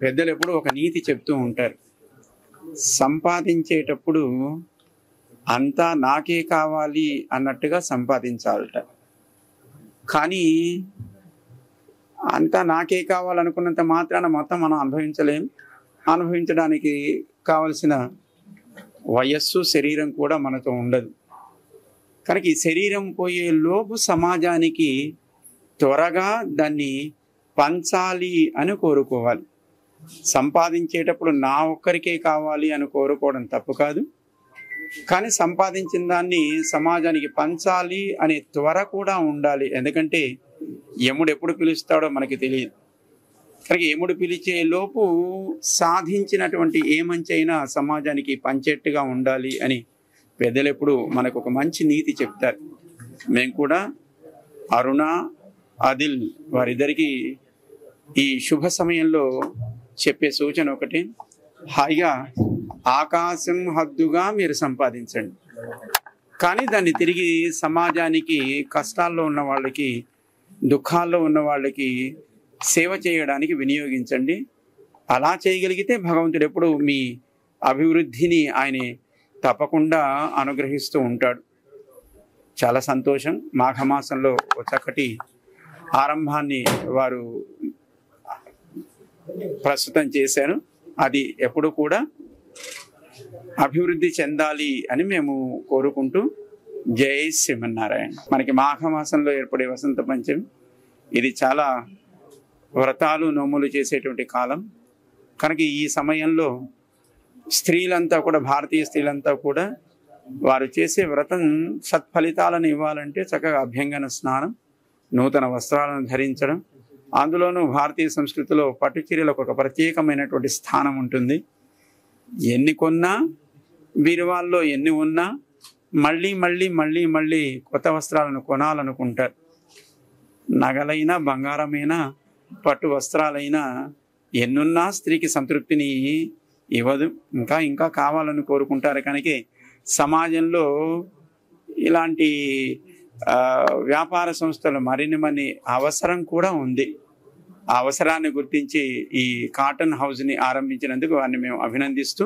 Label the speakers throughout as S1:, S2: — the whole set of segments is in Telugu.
S1: పెద్దలు ఎప్పుడు ఒక నీతి చెప్తూ ఉంటారు. సంపాదించేటప్పుడు అంతా నాకే కావాలి అన్నట్టుగా సంపాదించాలట. కానీ అంతా నాకే కావాలనుకున్నంత మాత్రాన మొత్తం మనం అనుభవించలేం. అనుభవించడానికి కావలసిన వయస్సు, శరీరం కూడా మనతో ఉండదు. కనుక ఈ శరీరం పోయే లోపు సమాజానికి త్వరగా దాన్ని పంచాలి అని కోరుకోవాలి. సంపాదించేటప్పుడు నా ఒక్కరికే కావాలి అని కోరుకోవడం తప్పు కాదు. కానీ సంపాదించిన దాన్ని సమాజానికి పంచాలి అనే త్వర కూడా ఉండాలి. ఎందుకంటే యముడు ఎప్పుడు పిలుస్తాడో మనకి తెలియదు. కనుక యముడు పిలిచే లోపు సాధించినటువంటి ఏ మంచి అయినా సమాజానికి పంచేట్టుగా ఉండాలి అని పెద్దలు ఎప్పుడు మనకు ఒక మంచి నీతి చెప్తారు. మేము కూడా అరుణ, ఆదిల్ వారిద్దరికీ ఈ శుభ సమయంలో చెప్పే సూచన ఒకటి, హాయిగా ఆకాశం హద్దుగా మీరు సంపాదించండి. కానీ దాన్ని తిరిగి సమాజానికి, కష్టాల్లో ఉన్న వాళ్ళకి, దుఃఖాల్లో ఉన్న వాళ్ళకి సేవ చేయడానికి వినియోగించండి. అలా చేయగలిగితే భగవంతుడు ఎప్పుడు మీ అభివృద్ధిని ఆయన తప్పకుండా అనుగ్రహిస్తూ ఉంటాడు. చాలా సంతోషం. మాఘమాసంలో ఒక చక్కటి ఆరంభాన్ని వారు ప్రస్తుతం చేశారు. అది ఎప్పుడు కూడా అభివృద్ధి చెందాలి అని మేము కోరుకుంటూ జై శ్రీమన్నారాయణ. మనకి మాఘమాసంలో ఏర్పడే వసంత పంచమి ఇది చాలా వ్రతాలు, నోములు చేసేటువంటి కాలం. కనుక ఈ సమయంలో స్త్రీలంతా కూడా, భారతీయ స్త్రీలంతా కూడా వారు చేసే వ్రతం సత్ఫలితాలను ఇవ్వాలంటే చక్కగా అభ్యంగన స్నానం, నూతన వస్త్రాలను ధరించడం, అందులోనూ భారతీయ సంస్కృతిలో పట్టు చీరలకు ఒక ప్రత్యేకమైనటువంటి స్థానం ఉంటుంది. ఎన్ని కొన్నా, బీరువాల్లో ఎన్ని ఉన్నా మళ్ళీ మళ్ళీ మళ్ళీ మళ్ళీ కొత్త వస్త్రాలను కొనాలనుకుంటారు. నగలైనా, బంగారమైనా, పట్టు వస్త్రాలైనా ఎన్నున్నా స్త్రీకి సంతృప్తిని ఇవ్వదు. ఇంకా ఇంకా కావాలని కోరుకుంటారు. కనుక సమాజంలో ఇలాంటి వ్యాపార సంస్థలు మరిన్ని అవసరం కూడా ఉంది. ఆ అవసరాన్ని గుర్తించి ఈ కాటన్ హౌస్ని ఆరంభించినందుకు వారిని మేము అభినందిస్తూ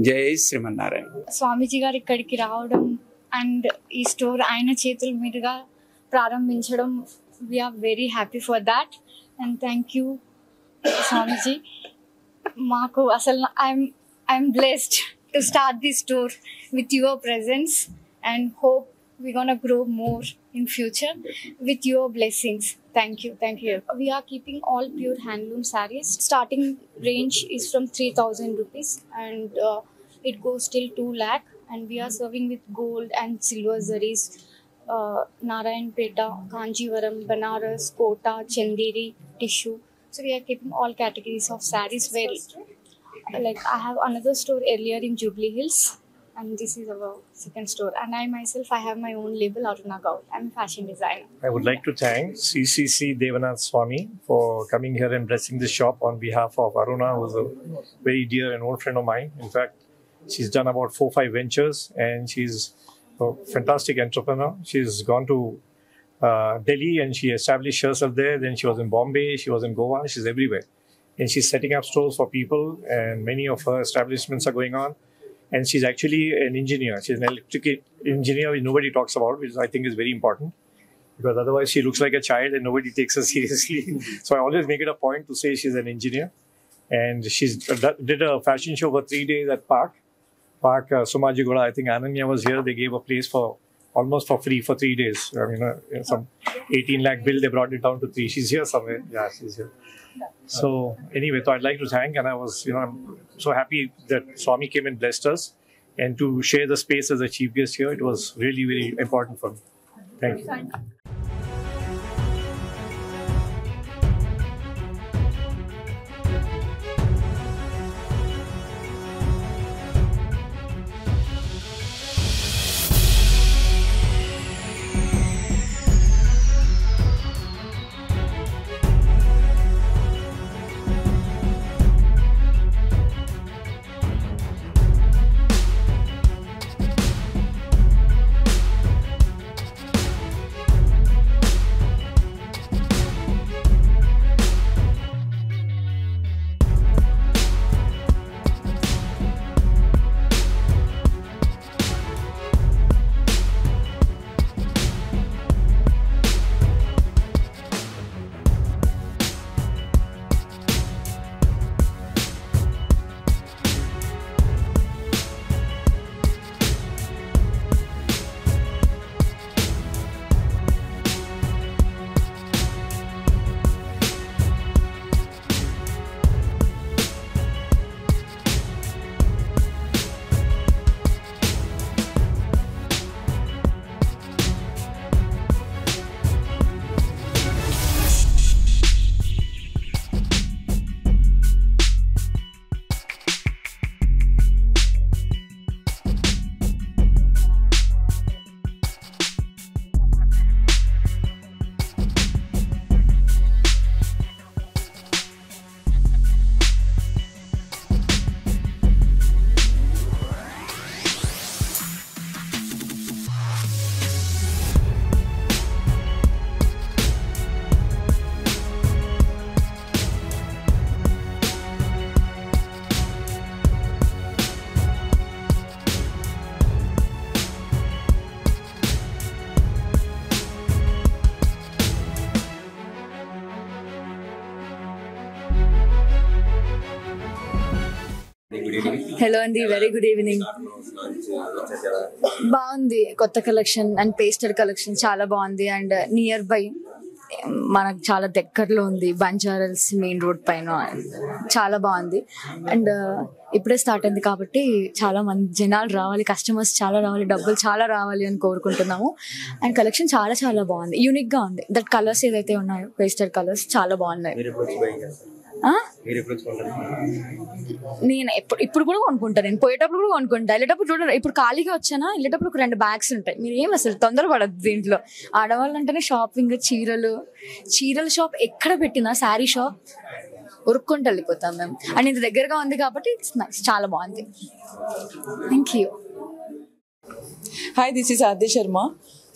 S1: జై శ్రీమన్నారాయణ.
S2: స్వామీజీ గారు ఇక్కడికి రావడం అండ్ ఈ స్టోర్ ఆయన చేతుల మీదుగా ప్రారంభించడం, we're very happy for that and thank you Swamiji. మాకు అసలు I'm blessed to start the store with your presence and hope we're gonna grow more in future with your blessings. Thank you. We are keeping all pure handloom sarees. Starting range is from 3,000 rupees and it goes till 2 lakh, and we are serving with gold and silver zaris, Narayanpeta, Kanjivaram, Banaras, Kota, Chanderi, tissue. So we are keeping all categories of sarees. Where like I have another store earlier in Jubilee Hills, and this is our second store. And I myself, I have my own label, Aruna Gaul. I'm a fashion designer.
S3: I would like to thank CCC Devanath Swami for coming here and blessing this shop on behalf of Aruna, who's a very dear and old friend of mine. In fact, she's done about 4-5 ventures and she's a fantastic entrepreneur. She's gone to Delhi and she established herself there. Then she was in Bombay, she was in Goa, she's everywhere. And she's setting up stores for people, and many of her establishments are going on. And she's actually an engineer. She's an electrical engineer, which nobody talks about, which I think is very important. Because otherwise she looks like a child and nobody takes her seriously. So I always make it a point to say she's an engineer. And she's did a fashion show for 3 days at Park Somajigoda. I think Ananya was here. They gave a place for almost for free for 3 days. I mean, some 18 lakh bill, they brought it down to 3. She's here somewhere. Yeah, she's here. So anyway, so I'd like to thank, and I was, I'm so happy that Swami came and blessed us, and to share the space as a chief guest here, it was really, very important for me. Thank you.
S4: Hello అండి, వెరీ గుడ్ ఈవినింగ్. బాగుంది, కొత్త కలెక్షన్ అండ్ పేస్టల్ కలెక్షన్ చాలా బాగుంది. అండ్ నియర్ బై మనకు చాలా దగ్గరలో ఉంది, బంజారాస్ మెయిన్ రోడ్ పైన. చాలా బాగుంది. అండ్ ఇప్పుడే స్టార్ట్ అయింది కాబట్టి చాలా మంది జనాలు రావాలి, కస్టమర్స్ చాలా రావాలి, డబ్బులు చాలా రావాలి అని కోరుకుంటున్నాము. అండ్ కలెక్షన్ చాలా చాలా బాగుంది, యూనిక్గా ఉంది. దట్ కలర్స్ ఏదైతే ఉన్నాయో పేస్టల్ కలర్స్ చాలా బాగున్నాయి. నేను ఇప్పుడు కూడా కొనుక్కుంటాను. నేను పోయేటప్పుడు కూడా కొనుక్కుంటా, వెళ్ళేటప్పుడు చూడండి. ఇప్పుడు ఖాళీగా వచ్చానా, వెళ్ళేటప్పుడు ఒక 2 బ్యాగ్స్ ఉంటాయి. మీరు ఏం అసలు తొందరపడద్దు దీంట్లో. ఆడవాళ్ళు అంటేనే షాపింగ్, చీరల షాప్ ఎక్కడ పెట్టినా, శారీ షాప్ ఉరుక్కుంటూ వెళ్ళిపోతాం మేము. అండ్ ఇంత దగ్గరగా ఉంది కాబట్టి ఇట్స్ నైస్, చాలా బాగుంది. Thank you.
S5: Hi, this is Aadya Sharma.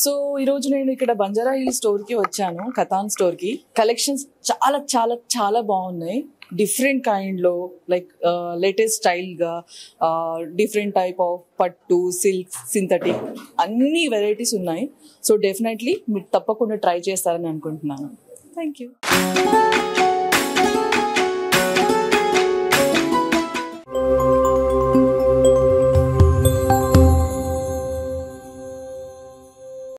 S5: So ఈరోజు నేను ఇక్కడ బంజారా హిల్ స్టోర్కి వచ్చాను, కథాన్ స్టోర్కి. కలెక్షన్స్ చాలా చాలా చాలా బాగున్నాయి. డిఫరెంట్ కైండ్లో, లైక్ లేటెస్ట్ స్టైల్గా, డిఫరెంట్ టైప్ ఆఫ్ పట్టు, సిల్క్, సింథటిక్, అన్ని వెరైటీస్ ఉన్నాయి. సో డెఫినెట్లీ మీరు తప్పకుండా ట్రై చేస్తారని అనుకుంటున్నాను. Thank you.